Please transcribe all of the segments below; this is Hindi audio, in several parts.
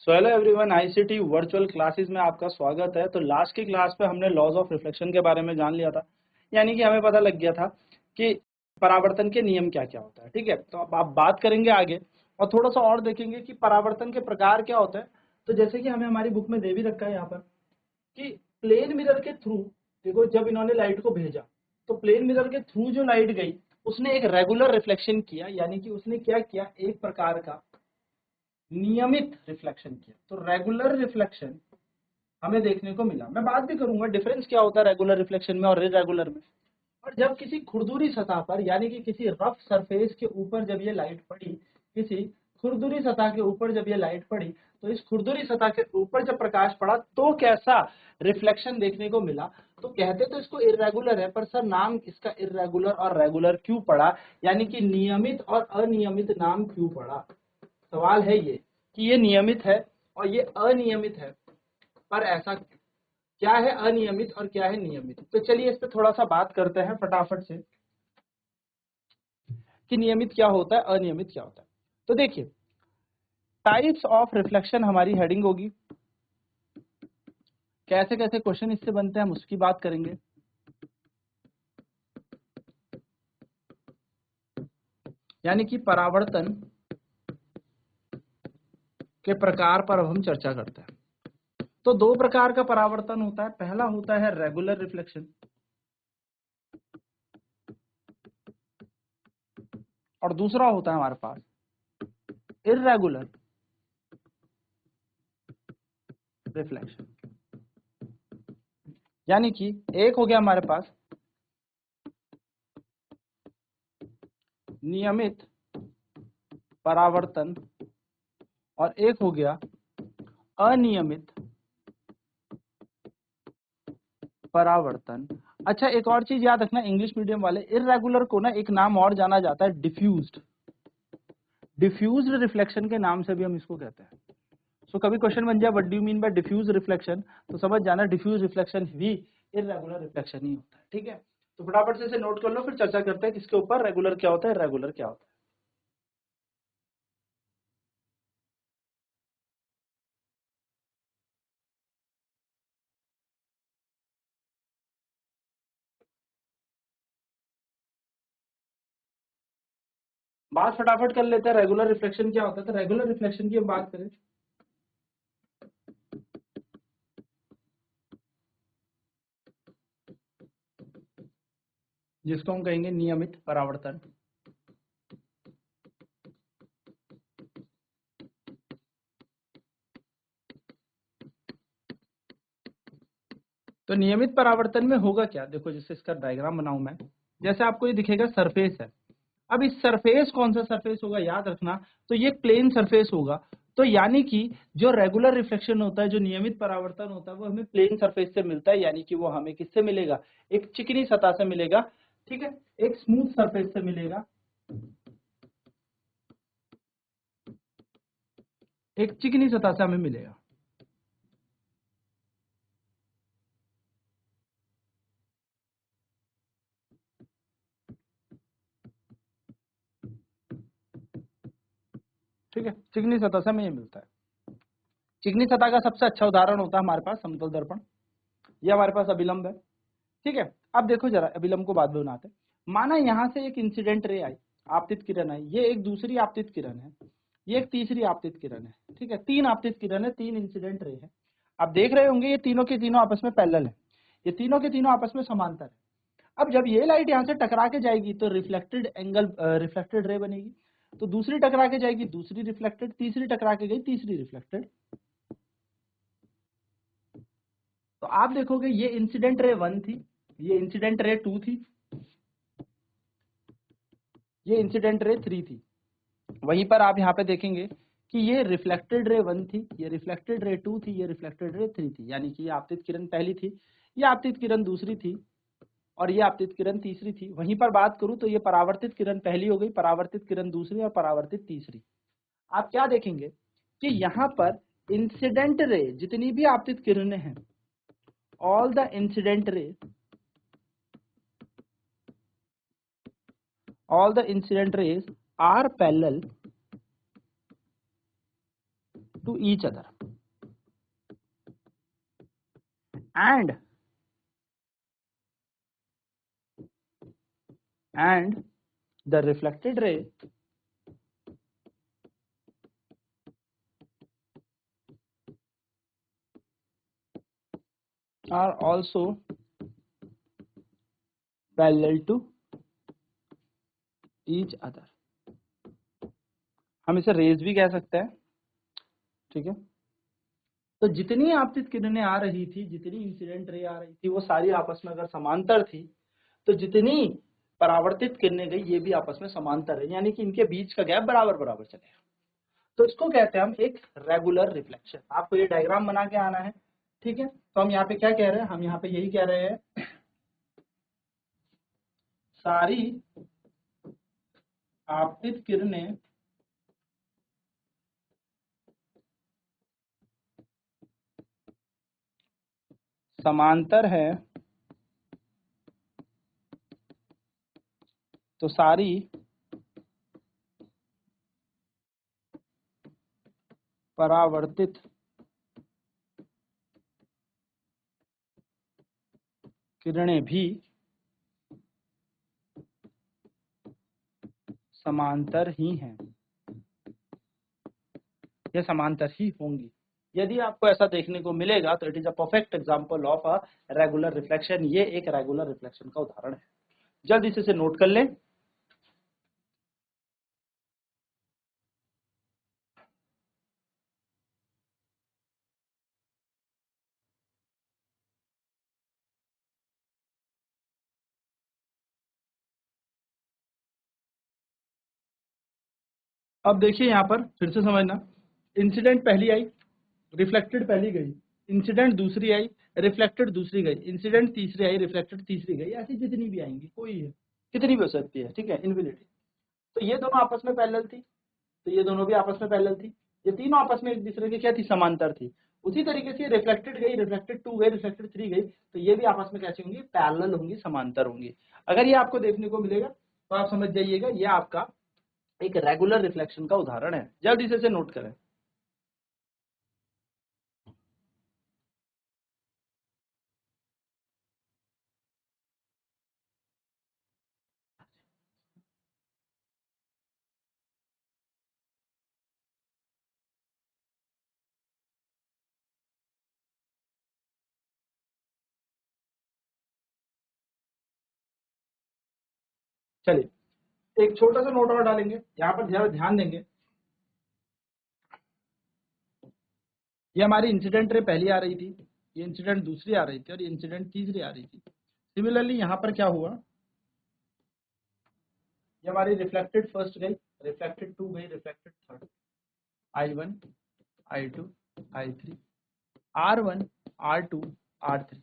So hello everyone, ICT virtual classes में आपका स्वागत है। तो लास्ट की क्लास पे हमने लॉज ऑफ रिफ्लेक्शन के बारे में जान लिया था, यानी कि हमें पता लग गया था कि परावर्तन के नियम क्या क्या होता है। ठीक है, तो अब आप बात करेंगे आगे और थोड़ा सा और देखेंगे कि परावर्तन के प्रकार क्या होते हैं। तो जैसे कि हमें हमारी बुक में दे भी रखा है यहाँ पर कि प्लेन मिरर के थ्रू, देखो जब इन्होंने लाइट को भेजा तो प्लेन मिरर के थ्रू जो लाइट गई उसने एक रेगुलर रिफ्लेक्शन किया, यानी कि उसने क्या किया, एक प्रकार का नियमित रिफ्लेक्शन किया। तो रेगुलर रिफ्लेक्शन हमें देखने को मिला। मैं बात भी करूंगा डिफरेंस क्या होता है रेगुलर रिफ्लेक्शन में और इरेगुलर में। और जब किसी खुरदुरी सतह पर, यानी कि किसी रफ सरफेस के ऊपर जब ये लाइट पड़ी, किसी खुरदुरी सतह के ऊपर जब ये लाइट पड़ी, तो इस खुरदुरी सतह के ऊपर जब प्रकाश पड़ा तो कैसा रिफ्लेक्शन देखने को मिला। तो कहते तो इसको इरेगुलर है, पर सर नाम इसका इरेगुलर और रेगुलर क्यों पड़ा, यानी कि नियमित और अनियमित नाम क्यों पड़ा। सवाल है ये कि ये नियमित है और ये अनियमित है, पर ऐसा क्या है अनियमित और क्या है नियमित। तो चलिए इस पे थोड़ा सा बात करते हैं फटाफट से कि नियमित क्या होता है, अनियमित क्या होता है। तो देखिए, टाइप्स ऑफ रिफ्लेक्शन हमारी हेडिंग होगी। कैसे कैसे क्वेश्चन इससे बनते हैं हम उसकी बात करेंगे। यानी कि परावर्तन के प्रकार पर अब हम चर्चा करते हैं। तो दो प्रकार का परावर्तन होता है। पहला होता है रेगुलर रिफ्लेक्शन और दूसरा होता है हमारे पास इर्रेगुलर रिफ्लेक्शन। यानी कि एक हो गया हमारे पास नियमित परावर्तन और एक हो गया अनियमित परावर्तन। अच्छा, एक और चीज याद रखना, इंग्लिश मीडियम वाले, इर्रेगुलर को ना एक नाम और जाना जाता है, डिफ्यूज्ड। डिफ्यूज्ड रिफ्लेक्शन के नाम से भी हम इसको कहते हैं। सो कभी क्वेश्चन बन जाए what do you mean by diffuse reflection, तो समझ जाना डिफ्यूज रिफ्लेक्शन भी इर्रेगुलर रिफ्लेक्शन ही होता है। ठीक है, तो फटाफट से इसे नोट कर लो, फिर चर्चा करते हैं किसके ऊपर, रेगुलर क्या होता है, इर्रेगुलर क्या होता है। बात फटाफट कर लेते हैं, रेगुलर रिफ्लेक्शन क्या होता है। तो रेगुलर रिफ्लेक्शन की हम बात करें, जिसको हम कहेंगे नियमित परावर्तन। तो नियमित परावर्तन में होगा क्या, देखो जैसे इसका डायग्राम बनाऊं मैं, जैसे आपको ये दिखेगा सरफेस है। अब इस सरफेस कौन सा सरफेस होगा याद रखना, तो ये प्लेन सरफेस होगा। तो यानी कि जो रेगुलर रिफ्लेक्शन होता है, जो नियमित परावर्तन होता है, वो हमें प्लेन सरफेस से मिलता है। यानी कि वो हमें किससे मिलेगा, एक चिकनी सतह से मिलेगा। ठीक है, एक स्मूथ सरफेस से मिलेगा, एक चिकनी सतह से हमें मिलेगा। ठीक है, चिकनी सतह से हमें ये मिलता है। चिकनी सतह का सबसे अच्छा उदाहरण होता है हमारे पास समतल दर्पण, ये हमारे पास अभिलंब है। ठीक है, अब देखो जरा अभिलंब को बाद में बनाते हैं। माना यहां से एक इंसिडेंट रे आई, आपतित किरण आई, ये एक दूसरी आपतित किरण है, ये एक तीसरी आपतित किरण है। ठीक है, तीन आपतित किरण है, तीन इंसिडेंट रे है। आप देख रहे होंगे ये तीनों के तीनों आपस में पैरेलल है, ये तीनों के तीनों आपस में समांतर है। अब जब ये लाइट यहाँ से टकरा के जाएगी तो रिफ्लेक्टेड एंगल, रिफ्लेक्टेड रे बनेगी। तो दूसरी टकरा के जाएगी, दूसरी रिफ्लेक्टेड, तीसरी टकरा के गई, तीसरी रिफ्लेक्टेड। तो आप देखोगे ये इंसिडेंट रे 1 थी, ये इंसिडेंट रे 2 थी, ये इंसिडेंट रे 3 थी। वहीं पर आप यहाँ पे देखेंगे कि ये रिफ्लेक्टेड रे 1 थी, ये रिफ्लेक्टेड रे 2 थी, ये रिफ्लेक्टेड रे 3 थी। यानी कि ये आपतित किरण पहली थी, ये आपतित किरण दूसरी थी और ये आपतित किरण तीसरी थी। वहीं पर बात करूं तो ये परावर्तित किरण पहली हो गई, परावर्तित किरण दूसरी और परावर्तित तीसरी। आप क्या देखेंगे कि यहाँ पर इंसिडेंट रे जितनी भी आपतित किरणें हैं, all the incident ray, all the incident rays are parallel to each other। and the reflected ray are also parallel to each other. हम इसे रेज भी कह सकते हैं, ठीक है। तो जितनी आपतित किरणें आ रही थी, जितनी इंसिडेंट रे आ रही थी, वो सारी आपस में अगर समांतर थी, तो जितनी परावर्तित किरणें गई ये भी आपस में समांतर है, यानी कि इनके बीच का गैप बराबर बराबर चलेगा। तो इसको कहते हैं हम एक रेगुलर रिफ्लेक्शन। आपको ये डायग्राम बना के आना है, ठीक है। तो हम यहाँ पे क्या कह रहे हैं, हम यहाँ पे यही कह रहे हैं, सारी आपतित किरणें समांतर है, तो सारी परावर्तित किरणें भी समांतर ही हैं, ये समांतर ही होंगी। यदि आपको ऐसा देखने को मिलेगा तो it is a perfect example of a regular reflection. ये एक रेगुलर रिफ्लेक्शन का उदाहरण है। जल्दी से इसे नोट कर लें। अब देखिए यहाँ पर फिर से समझना, इंसिडेंट पहली आई, रिफ्लेक्टेड पहली गई, इंसिडेंट दूसरी आई, रिफ्लेक्टेड दूसरी गई, इंसिडेंट तीसरी आई, रिफ्लेक्टेड तीसरी गई, ऐसी जितनी भी आएंगी, कोई है, कितनी भी हो सकती है, ठीक है, इनफिनिटी। तो ये दोनों आपस में पैरेलल थी, तो ये दोनों भी आपस में पैरेलल थी, ये तीनों आपस में एक दूसरे की क्या थी, समांतर थी। उसी तरीके से रिफ्लेक्टेड गई, रिफ्लेक्टेड 2 गई, रिफ्लेक्टेड 3 गई, तो ये भी आपस में कैसी होंगी, पैरेलल होंगी, समांतर होंगी। अगर ये आपको देखने को मिलेगा तो आप समझ जाइएगा ये आपका एक रेगुलर रिफ्लेक्शन का उदाहरण है। जल्दी से इसे नोट करें। चलिए एक छोटा सा नोट और डालेंगे, यहाँ पर ध्यान देंगे। ये हमारी इंसिडेंट रे पहली आ रही थी, ये इंसिडेंट दूसरी आ रही थी, और ये इंसिडेंट तीसरी आ रही थी। सिमिलरली यहाँ पर क्या हुआ, ये हमारी रिफ्लेक्टेड फर्स्ट गई, रिफ्लेक्टेड 2 गई, reflected third, I1 I2 I3 R1 R2 R3।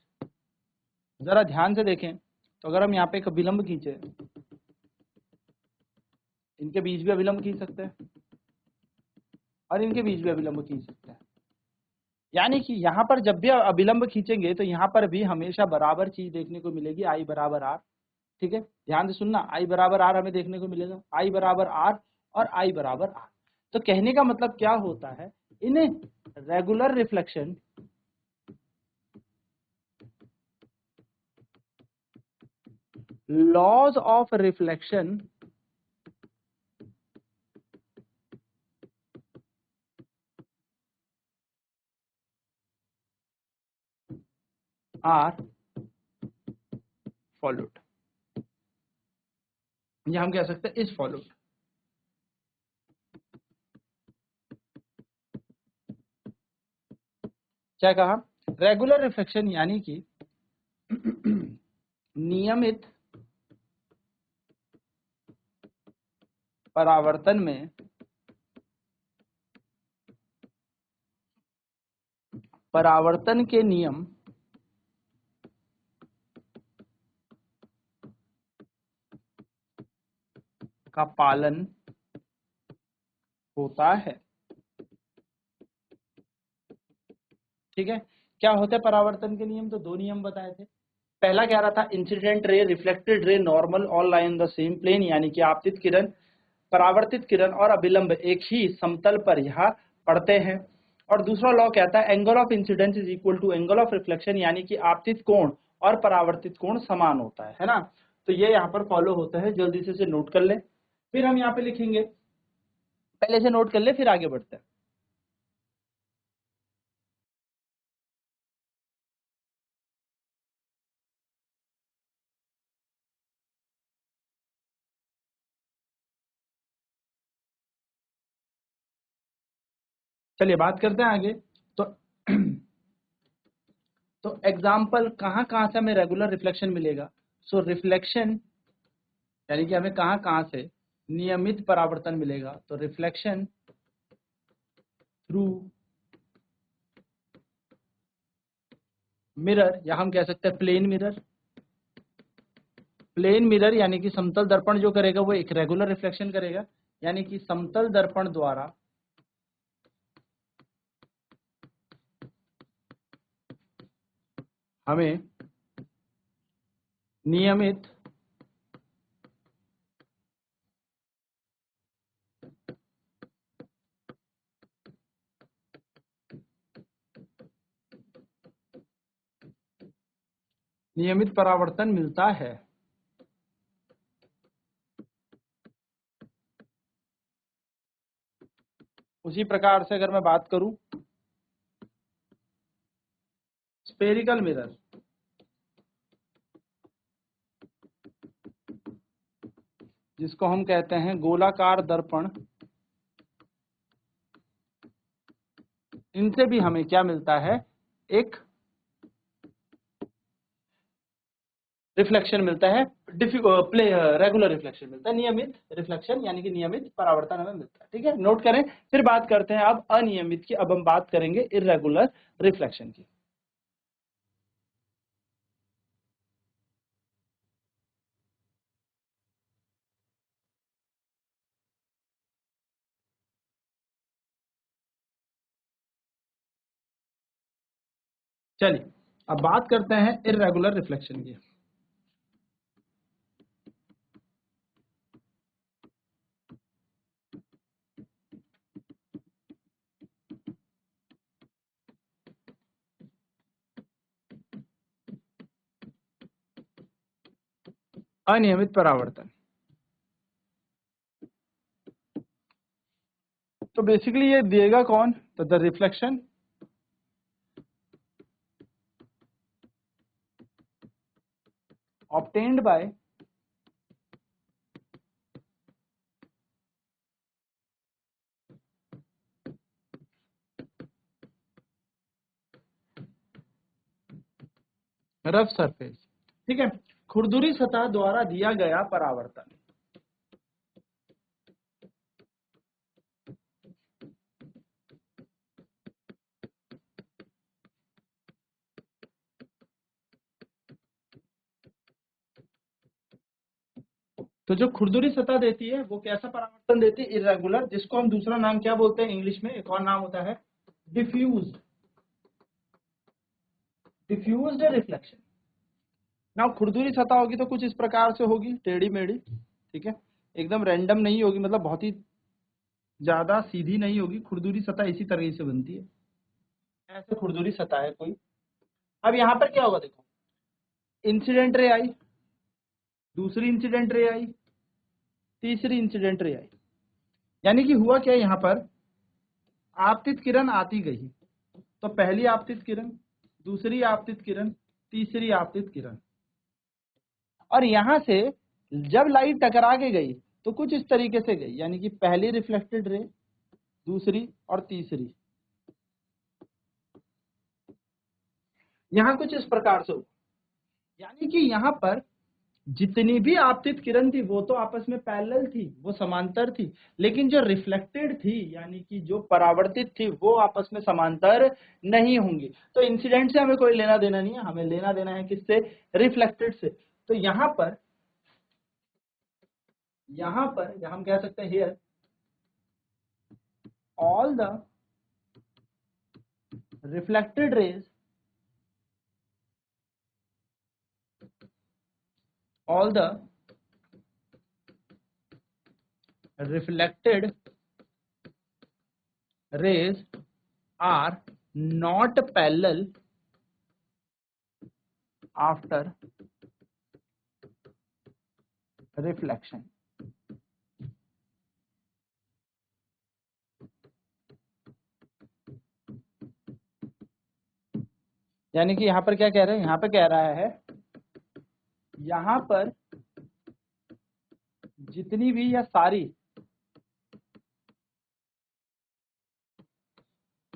जरा ध्यान से देखें तो अगर हम यहाँ पे एक अभिलंब खींचे, इनके बीच भी अभिलंब खींच सकते हैं और इनके बीच भी अभिलंब खींच सकते हैं, यानी कि यहाँ पर जब भी अभिलंब खींचेंगे तो यहाँ पर भी हमेशा बराबर चीज देखने को मिलेगी, I बराबर R। ठीक है, ध्यान से सुनना, I बराबर R हमें देखने को मिलेगा, I बराबर R और I बराबर R। तो कहने का मतलब क्या होता है, in regular reflection laws of reflection are followed, या हम कह सकते हैं इज फॉलोड। क्या कहा, रेगुलर रिफ्लेक्शन यानी कि नियमित परावर्तन में परावर्तन के नियम का पालन होता है। ठीक है, क्या होते हैं परावर्तन के नियम, तो दो नियम बताए थे। पहला कह रहा था incident ray, reflected ray, normal all lie in the same plane, यानी कि आपतित किरण, परावर्तित किरण और अभिलंब एक ही समतल पर यहाँ पड़ते हैं। और दूसरा लॉ कहता है angle of incidence is equal to angle of reflection, यानी कि आपतित कोण और परावर्तित कोण समान होता है ना। तो ये यहाँ पर फॉलो होता है, जल्दी से इसे नोट कर ले, फिर हम यहाँ पे लिखेंगे, पहले से नोट कर ले फिर आगे बढ़ते हैं। चलिए बात करते हैं आगे। तो तो एग्जाम्पल कहाँ कहाँ से हमें रेगुलर रिफ्लेक्शन मिलेगा। सो रिफ्लेक्शन यानी कि हमें कहाँ कहाँ से नियमित परावर्तन मिलेगा। तो रिफ्लेक्शन थ्रू मिरर, या हम कह सकते हैं प्लेन मिरर। प्लेन मिरर यानी कि समतल दर्पण जो करेगा वो एक रेगुलर रिफ्लेक्शन करेगा, यानी कि समतल दर्पण द्वारा हमें नियमित परावर्तन मिलता है। उसी प्रकार से अगर मैं बात करूं स्फेरिकल मिरर, जिसको हम कहते हैं गोलाकार दर्पण, इनसे भी हमें क्या मिलता है, एक रिफ्लेक्शन मिलता है, रेगुलर रिफ्लेक्शन मिलता है, नियमित रिफ्लेक्शन यानी कि नियमित परावर्तन हमें मिलता है। ठीक है, नोट करें। फिर बात करते हैं अब अनियमित की, अब हम बात करेंगे इर्रेगुलर रिफ्लेक्शन की। चलिए अब बात करते हैं इर्रेगुलर रिफ्लेक्शन की। अनियमित परावर्तन, तो बेसिकली ये देगा कौन, तो the reflection obtained by rough surface. ठीक है, खुरदुरी सतह द्वारा दिया गया परावर्तन। तो जो खुरदुरी सतह देती है वो कैसा परावर्तन देती है, इरेगुलर, जिसको हम दूसरा नाम क्या बोलते हैं इंग्लिश में, एक और नाम होता है डिफ्यूज, डिफ्यूज्ड रिफ्लेक्शन। ना खुरदुरी सतह होगी तो कुछ इस प्रकार से होगी, टेढ़ी मेढ़ी, ठीक है, एकदम रैंडम नहीं होगी, मतलब बहुत ही ज्यादा सीधी नहीं होगी, खुरदुरी सतह इसी तरह से बनती है, ऐसे खुरदुरी सतह है कोई। अब यहाँ पर क्या होगा देखो, इंसिडेंट रे आई, दूसरी इंसिडेंट रे आई, तीसरी इंसिडेंट रे आई, यानी कि हुआ क्या यहाँ पर, आपतित किरण आती गई, तो पहली आपतित किरण, दूसरी आपतित किरण, तीसरी आपतित किरण, और यहां से जब लाइट टकरा के गई तो कुछ इस तरीके से गई, यानी कि पहली रिफ्लेक्टेड रे, दूसरी और तीसरी, यहां कुछ इस प्रकार से हुआ, यानी कि यहां पर जितनी भी आपतित किरण थी वो तो आपस में पैरेलल थी, वो समांतर थी, लेकिन जो रिफ्लेक्टेड थी यानी कि जो परावर्तित थी वो आपस में समांतर नहीं होंगी। तो इंसिडेंट से हमें कोई लेना देना नहीं है, हमें लेना देना है किससे, रिफ्लेक्टेड से। तो यहां पर या हम कह सकते हैं here all the reflected rays, all the reflected rays are not parallel after reflection. यानी कि यहां पर क्या कह रहे हैं, यहां पर कह रहा है यहां पर जितनी भी या सारी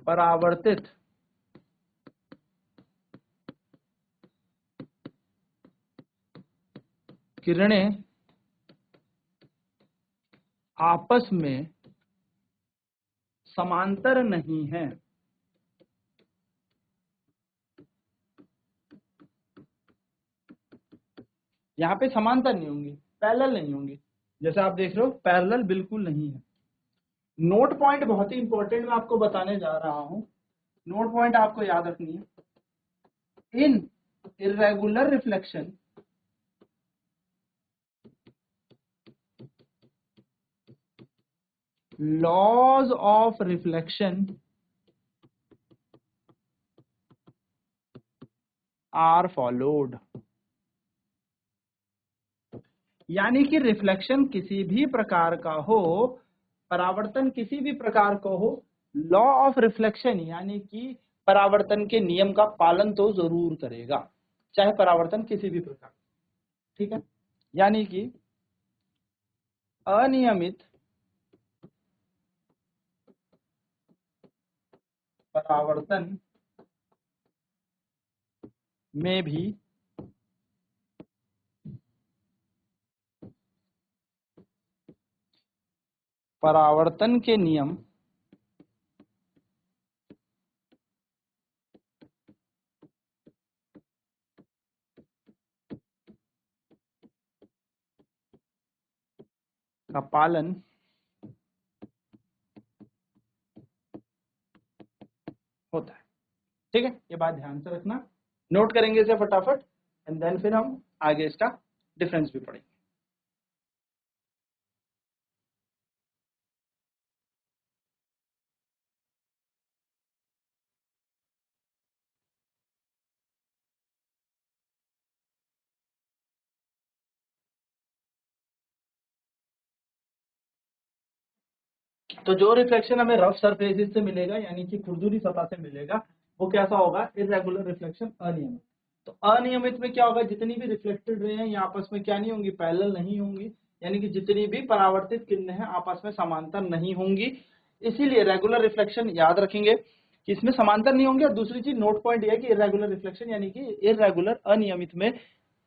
परावर्तित किरणें आपस में समांतर नहीं है। यहाँ पे समांतर नहीं होंगी, पैरेलल नहीं होंगी। जैसे आप देख रहे हो पैरेलल बिल्कुल नहीं है। नोट पॉइंट बहुत ही इंपॉर्टेंट मैं आपको बताने जा रहा हूं, नोट पॉइंट आपको याद रखनी है। In irregular reflection laws of reflection are followed. यानी कि रिफ्लेक्शन किसी भी प्रकार का हो, परावर्तन किसी भी प्रकार का हो, लॉ ऑफ रिफ्लेक्शन यानी कि परावर्तन के नियम का पालन तो जरूर करेगा, चाहे परावर्तन किसी भी प्रकार। ठीक है, यानी कि अनियमित परावर्तन में भी परावर्तन के नियम का पालन होता है। ठीक है, ये बात ध्यान से रखना, नोट करेंगे इसे फटाफट एंड देन फिर हम आगे इसका डिफरेंस भी पढ़ेंगे। तो जो रिफ्लेक्शन हमें रफ सरफेसेस से मिलेगा यानी कि खुरदुरी सतह से मिलेगा, वो कैसा होगा, इररेगुलर रिफ्लेक्शन, अनियमित। तो अनियमित में क्या होगा, जितनी भी रिफ्लेक्टेड रे हैं ये आपस में क्या नहीं होंगी, पैरेलल नहीं होंगी, यानी कि जितनी भी परावर्तित किरणें हैं आपस में समांतर नहीं होंगी। इसीलिए रेगुलर रिफ्लेक्शन याद रखेंगे कि इसमें समांतर नहीं होंगे। और दूसरी चीज नोट पॉइंट ये है कि इररेगुलर रिफ्लेक्शन यानी कि इररेगुलर अनियमित में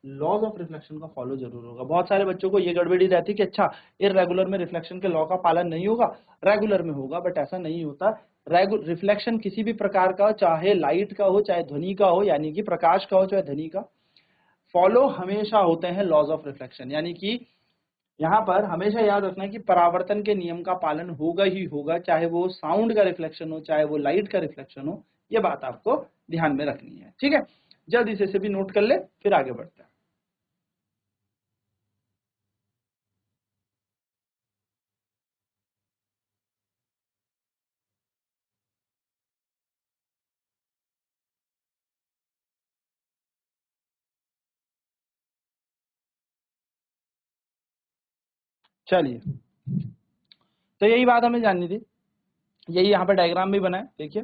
लॉज ऑफ रिफ्लेक्शन का फॉलो जरूर होगा। बहुत सारे बच्चों को ये गड़बड़ी रहती है कि अच्छा इररेगुलर में रिफ्लेक्शन के लॉ का पालन नहीं होगा, रेगुलर में होगा, बट ऐसा नहीं होता। रिफ्लेक्शन किसी भी प्रकार का, चाहे लाइट का हो चाहे ध्वनि का हो, यानी कि प्रकाश का हो चाहे ध्वनि का, फॉलो हमेशा होते हैं लॉज ऑफ रिफ्लेक्शन। यानी कि यहाँ पर हमेशा याद रखना है कि परावर्तन के नियम का पालन होगा ही होगा, चाहे वो साउंड का रिफ्लेक्शन हो चाहे वो लाइट का रिफ्लेक्शन हो। ये बात आपको ध्यान में रखनी है। ठीक है, जल्दी से इसे भी नोट कर ले, फिर आगे बढ़ते हैं। चलिए, तो यही बात हमें जाननी थी, यही यहाँ पर डायग्राम भी बना है, देखिए।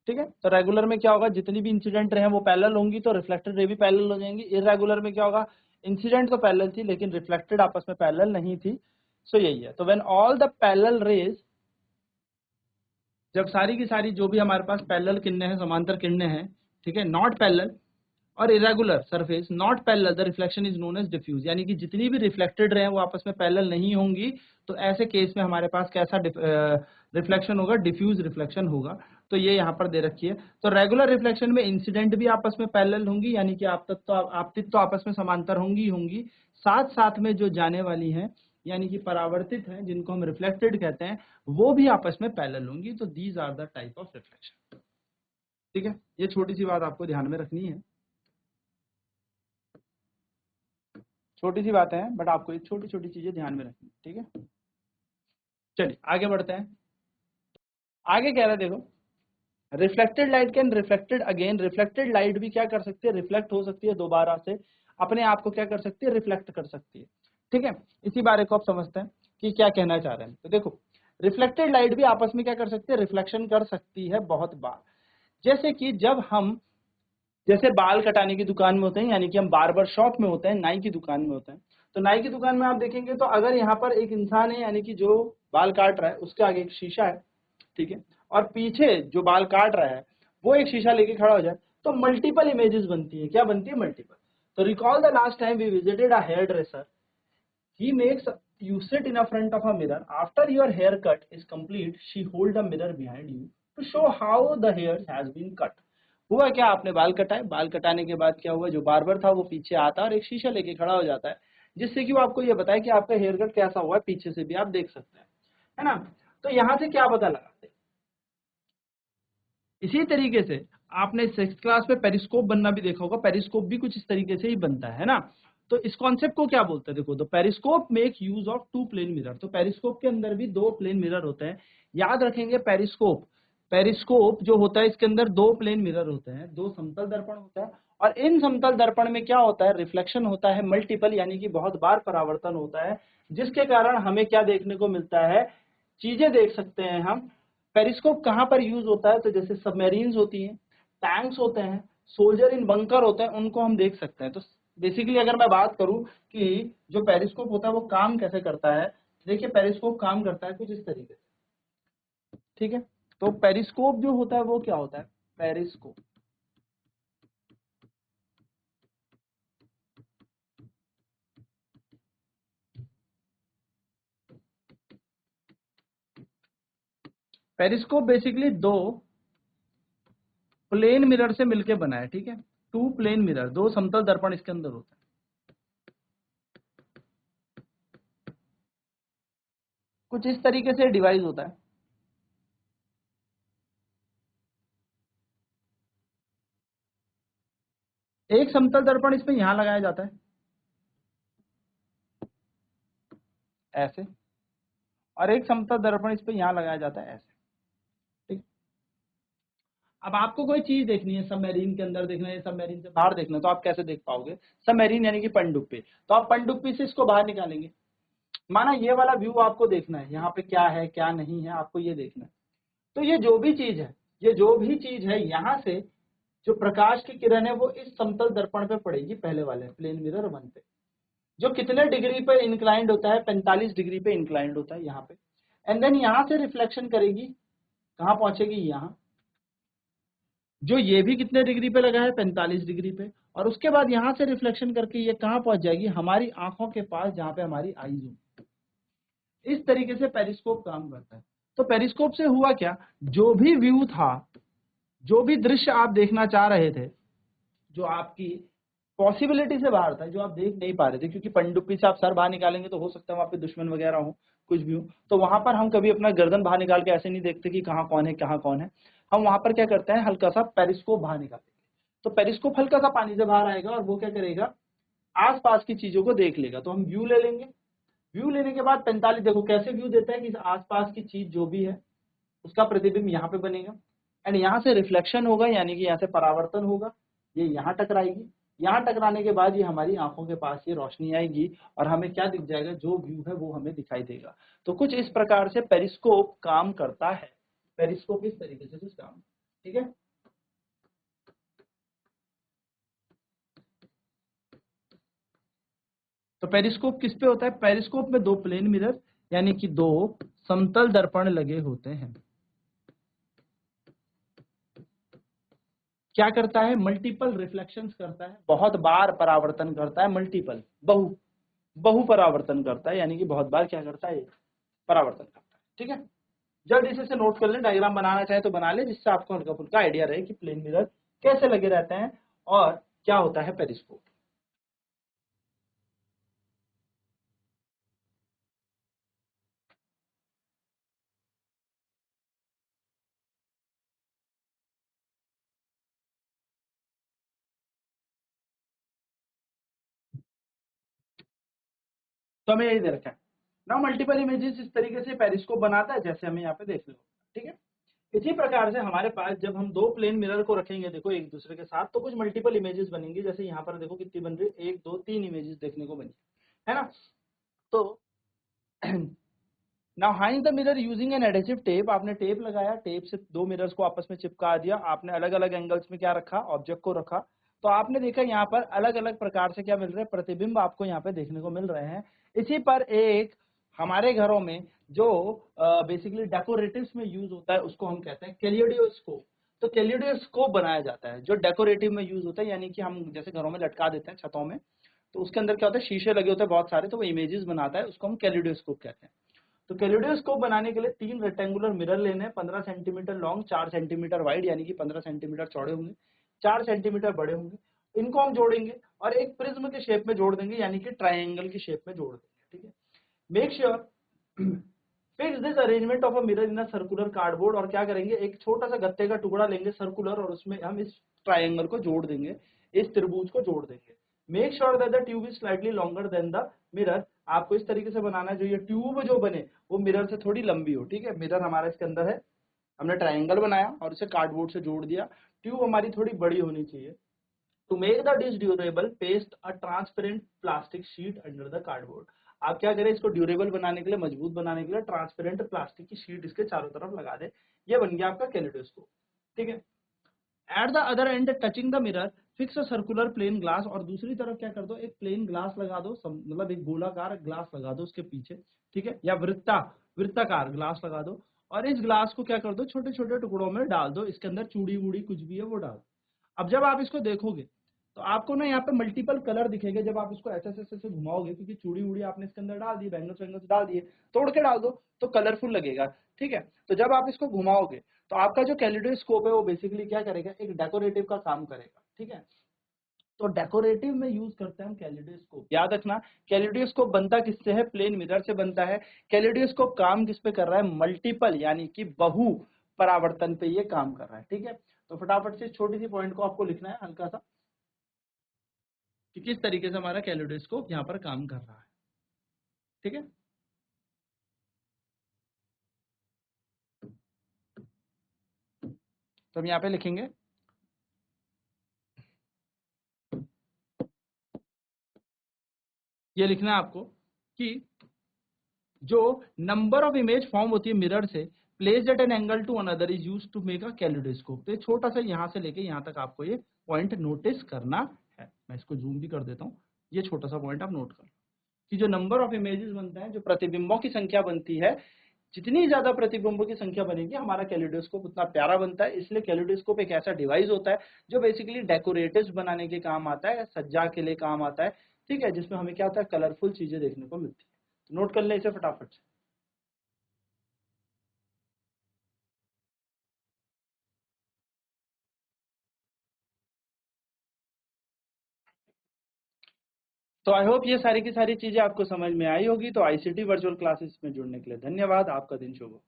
ठीक है, तो रेगुलर में क्या होगा, जितनी भी इंसिडेंट रहे वो पैरेलल होंगी तो रिफ्लेक्टेड रे भी पैरेलल हो जाएंगी। इररेगुलर में क्या होगा, इंसिडेंट तो पैरेलल थी लेकिन रिफ्लेक्टेड आपस में पैरेलल नहीं थी। सो यही है। तो when all the parallel raise, जब सारी की सारी जो भी हमारे पास पैरेलल किरणें हैं, समांतर किरणें हैं, ठीक है, नॉट पैरेलल और irregular surface not parallel, the reflection is known as diffuse. यानी कि जितनी भी रिफ्लेक्टेड रहे वो आपस में पैरेलल नहीं होंगी, तो ऐसे केस में हमारे पास कैसा रिफ्लेक्शन होगा, डिफ्यूज रिफ्लेक्शन होगा। तो ये यहाँ पर दे रखी है। तो रेगुलर रिफ्लेक्शन में इंसिडेंट भी आपस में पैरेलल होंगी, यानी कि आपतित तो आपस में समांतर होंगी ही होंगी, साथ साथ में जो जाने वाली हैं यानी कि परावर्तित हैं, जिनको हम रिफ्लेक्टेड कहते हैं, वो भी आपस में पैरेलल होंगी। तो these are the type of reflection. ठीक है, ये छोटी सी बात आपको ध्यान में रखनी है। छोटी सी बातें हैं बट आपको ये छोटी छोटी चीजें ध्यान में रखनी। ठीक है, चलिए आगे बढ़ते हैं। आगे कह रहे हैं, देखो reflected light can reflected again, reflected light भी क्या कर सकती है, रिफ्लेक्ट हो सकती है, दोबारा से अपने आप को क्या कर सकती है, रिफ्लेक्ट कर सकती है। ठीक है, इसी बारे को आप समझते हैं कि क्या कहना चाह रहे हैं। तो देखो, रिफ्लेक्टेड लाइट भी आपस में क्या कर सकती है, रिफ्लेक्शन कर सकती है बहुत बार। जैसे कि जब हम जैसे बाल कटाने की दुकान में होते हैं, यानी कि हम बार्बर शॉप में होते हैं, नाई की दुकान में होते हैं, तो नाई की दुकान में आप देखेंगे तो अगर यहाँ पर एक इंसान है, यानी कि जो बाल काट रहा है, उसके आगे एक शीशा है, ठीक है, और पीछे जो बाल काट रहा है वो एक शीशा लेके खड़ा हो जाए, तो मल्टीपल इमेजेस बनती है। क्या बनती है, मल्टीपल। तो recall the last time we visited a hairdresser, he makes you sit in a front of a mirror after your haircut is complete, she hold a mirror behind you to show how the hair has been cut। हुआ क्या, आपने बाल कटाए, बाल कटाने के बाद क्या हुआ, जो बार्बर था वो पीछे आता है और एक शीशा लेके खड़ा हो जाता है, जिससे कि वो आपको ये बताए कि आपका हेयर कट कैसा हुआ है, पीछे से भी आप देख सकते हैं, है ना। तो यहाँ से क्या पता लगाते हैं, इसी तरीके से आपने सिक्स क्लास में पेरिस्कोप बनना भी देखा होगा, पेरिस्कोप भी कुछ इस तरीके से ही बनता है ना। तो इस कॉन्सेप्ट को क्या बोलते हैं, देखो, तो periscope make use of two plane mirror. तो पेरिस्कोप के अंदर भी दो प्लेन मिरर होते हैं, याद रखेंगे। पेरिस्कोप पेरिस्कोप जो होता है, इसके अंदर दो प्लेन मिरर होते हैं, दो समतल दर्पण होता है, और इन समतल दर्पण में क्या होता है, रिफ्लेक्शन होता है मल्टीपल, यानी कि बहुत बार परावर्तन होता है, जिसके कारण हमें क्या देखने को मिलता है, चीजें देख सकते हैं हम। पेरिस्कोप कहाँ पर यूज होता है, तो जैसे सबमेरीन्स होती हैं, टैंक्स होते हैं, सोल्जर इन बंकर होते हैं, उनको हम देख सकते हैं। तो बेसिकली अगर मैं बात करूं कि जो पेरिस्कोप होता है वो काम कैसे करता है, देखिए पेरिस्कोप काम करता है कुछ इस तरीके से, ठीक है। तो पेरिस्कोप जो होता है वो क्या होता है, पेरिस्कोप पेरिस्कोप बेसिकली दो प्लेन मिरर से मिलके बना है, ठीक है। टू प्लेन मिरर, दो समतल दर्पण इसके अंदर होता है, कुछ इस तरीके से डिवाइस होता है। एक समतल दर्पण इसमें यहां लगाया जाता है ऐसे, और एक समतल दर्पण इस पे यहां लगाया जाता है ऐसे, ठीक। अब आपको कोई चीज देखनी है, सबमरीन के अंदर देखना है, सबमरीन से बाहर देखना है, तो आप कैसे देख पाओगे, सबमरीन यानी कि पनडुब्बी, तो आप पनडुब्बी से इसको बाहर निकालेंगे। माना ये वाला व्यू आपको देखना है, यहाँ पे क्या है क्या नहीं है, आपको ये देखना है। तो ये जो भी चीज है, ये जो भी चीज है, यहाँ से जो प्रकाश की किरण है वो इस समतल दर्पण पे पड़ेगी, पहले वाले प्लेन मिरर वन पे, जो कितने डिग्री पे इंक्लाइंड होता है, 45 डिग्री पे इंक्लाइंड होता है यहाँ पे। एंड देन यहाँ से रिफ्लेक्शन करेगी, कहाँ पहुंचेगी, यहाँ, जो ये भी कितने डिग्री पे लगा है, 45 डिग्री पे, और उसके बाद यहां से रिफ्लेक्शन करके ये कहां पहुंच जाएगी, हमारी आंखों के पास, जहां पे हमारी आईज हो। इस तरीके से पेरिस्कोप काम करता है। तो पेरिस्कोप से हुआ क्या, जो भी व्यू था, जो भी दृश्य आप देखना चाह रहे थे, जो आपकी पॉसिबिलिटी से बाहर था, जो आप देख नहीं पा रहे थे, क्योंकि पनडुब्बी से आप सर बाहर निकालेंगे तो हो सकता है वहां पे दुश्मन वगैरह हो, कुछ भी हो, तो वहां पर हम कभी अपना गर्दन बाहर निकाल के ऐसे नहीं देखते कि कहाँ कौन है कहाँ कौन है। हम वहां पर क्या करते हैं, हल्का सा पेरिस्कोप बाहर निकालते हैं। तो पेरिस्कोप हल्का सा पानी से बाहर आएगा और वो क्या करेगा, आसपास की चीजों को देख लेगा। तो हम व्यू ले लेंगे, व्यू लेने के बाद 45, देखो कैसे व्यू देता है कि आसपास की चीज जो भी है उसका प्रतिबिंब यहाँ पे बनेगा, एंड यहाँ से रिफ्लेक्शन होगा, यानी कि यहाँ से परावर्तन होगा, ये यहाँ टकराएगी, यहाँ टकराने के बाद ये हमारी आंखों के पास ये रोशनी आएगी और हमें क्या दिख जाएगा, जो व्यू है वो हमें दिखाई देगा। तो कुछ इस प्रकार से पेरिस्कोप काम करता है, पेरिस्कोप इस तरीके से कुछ काम, ठीक है। तो पेरिस्कोप किस पे होता है, पेरिस्कोप में दो प्लेन मिरर, यानी कि दो समतल दर्पण लगे होते हैं। क्या करता है, मल्टीपल रिफ्लेक्शंस करता है, बहुत बार परावर्तन करता है, मल्टीपल, बहु बहु परावर्तन करता है, यानी कि बहुत बार क्या करता है, परावर्तन करता है, ठीक है। जल्दी से नोट कर लें, डायग्राम बनाना चाहे तो बना ले, जिससे आपको हल्का फुल्का आइडिया रहे कि प्लेन मिरर कैसे लगे रहते हैं और क्या होता है पेरिस्कोप। तो हमें यही दे रखा है ना, मल्टीपल इमेजेस इस तरीके से पेरिस्कोप बनाता है, जैसे हमें यहाँ पे देख लो, ठीक है। इसी प्रकार से हमारे पास जब हम दो प्लेन मिरर को रखेंगे देखो एक दूसरे के साथ, तो कुछ मल्टीपल इमेजेस बनेंगी। जैसे यहाँ पर देखो कितनी बन रही है, 1 2 3 इमेजेस देखने को बनी है ना। तो now hide the mirror using an adhesive tape. आपने टेप लगाया, टेप से दो मिरर्स को आपस में चिपका दिया, आपने अलग अलग एंगल्स में क्या रखा, ऑब्जेक्ट को रखा। तो आपने देखा यहाँ पर अलग अलग प्रकार से क्या मिल रहे हैं, प्रतिबिंब आपको यहाँ पे देखने को मिल रहे हैं। इसी पर एक हमारे घरों में जो बेसिकली डेकोरेटिव्स में यूज होता है उसको हम कहते हैं कैलियोडोस्कोप। तो कैलियोडोस्कोप बनाया जाता है जो डेकोरेटिव में यूज होता है, यानी कि हम जैसे घरों में लटका देते हैं छतों में, तो उसके अंदर क्या होता है, शीशे लगे होते हैं बहुत सारे, तो वो इमेजेस बनाता है, उसको हम कैलियोडोस्कोप कहते हैं। तो कैलिडोस्कोप बनाने के लिए 3 रेक्टेंगुलर मिरर लेने हैं, 15 सेंटीमीटर लॉन्ग, 4 सेंटीमीटर वाइड, यानी कि 15 सेंटीमीटर चौड़े होंगे, 4 सेंटीमीटर बड़े होंगे। इनको हम जोड़ेंगे और एक प्रिज्म के शेप में जोड़ देंगे, यानी कि ट्राइंगल की शेप में जोड़ देंगे। ठीक है, make sure fix this arrangement of a mirror in a circular cardboard. और क्या करेंगे, एक छोटा सा गत्ते का टुकड़ा लेंगे सर्कुलर, और उसमें हम इस ट्राइंगल को जोड़ देंगे, इस त्रिभुज को जोड़ देंगे। Make sure that the tube is slightly longer than the mirror. आपको इस तरीके से बनाना है जो ये ट्यूब जो बने वो मिरर से थोड़ी लंबी हो। ठीक है, मिरर हमारा इसके अंदर है, हमने ट्राइंगल बनाया और इसे कार्डबोर्ड से जोड़ दिया, ट्यूब हमारी थोड़ी बड़ी होनी चाहिए। To make the dish durable paste a transparent plastic sheet under the cardboard. आप क्या करें, इसको ड्यूरेबल बनाने के लिए, मजबूत बनाने के लिए ट्रांसपेरेंट प्लास्टिक की शीट इसके चारों तरफ लगा दे। ये बन गया आपका कैलिडोस्कोप। ठीक है, at the other end touching the mirror fix a circular plane glass. और दूसरी तरफ क्या कर दो, एक प्लेन ग्लास लगा दो, मतलब एक गोलाकार ग्लास लगा दो उसके पीछे। ठीक है, या वृत्ताकार ग्लास लगा दो, और इस ग्लास को क्या कर दो, छोटे छोटे टुकड़ों में डाल दो, इसके अंदर चूड़ी वूड़ी कुछ भी है वो डाल दो। अब जब आप इसको देखोगे तो आपको ना यहाँ पे मल्टीपल कलर दिखेंगे जब आप इसको ऐसे ऐसे ऐसे घुमाओगे, क्योंकि चूड़ी वूड़ी आपने इसके अंदर डाल दी, बैंगल्स वैंगल्स डाल दिए, तोड़ के डाल दो तो कलरफुल लगेगा। ठीक है, तो जब आप इसको घुमाओगे तो आपका जो कैलिडोस्कोप है वो बेसिकली क्या करेगा, एक डेकोरेटिव का काम करेगा। ठीक है, तो डेकोरेटिव में यूज करते हैं हम कैलिडोस्कोप। याद रखना, कैलिडोस्कोप बनता किससे है, प्लेन मिरर से बनता है। कैलिडोस्कोप काम किस पे कर रहा है, मल्टीपल यानी कि बहु परावर्तन पे ये काम कर रहा है। ठीक है, तो फटाफट से छोटी सी पॉइंट को आपको लिखना है हल्का सा, कि किस तरीके से हमारा कैलिडोस्कोप यहाँ पर काम कर रहा है। ठीक है, तो हम यहाँ पे लिखेंगे, ये लिखना है आपको कि जो नंबर ऑफ इमेज फॉर्म होती है मिरर से placed at an angle to another is used to make a kaleidoscope. तो ये छोटा सा यहाँ से लेके यहाँ तक आपको ये पॉइंट नोटिस करना है। मैं इसको जूम भी कर देता हूँ, ये छोटा सा पॉइंट आप नोट कर लो कि जो नंबर ऑफ इमेजेस बनता है, जो प्रतिबिंबों की संख्या बनती है, जितनी ज्यादा प्रतिबिंबों की संख्या बनेगी हमारा कैलिडोस्कोप उतना प्यारा बनता है। इसलिए कैलिडोस्कोप एक ऐसा डिवाइस होता है जो बेसिकली डेकोरेटिव्स बनाने के काम आता है, सज्जा के लिए काम आता है। ठीक है, जिसमें हमें क्या होता है, कलरफुल चीजें देखने को मिलती है। तो नोट कर ले इसे फटाफट से। तो आई होप ये सारी की सारी चीजें आपको समझ में आई होगी। तो आईसीटी वर्चुअल क्लासेस में जुड़ने के लिए धन्यवाद। आपका दिन शुभ हो।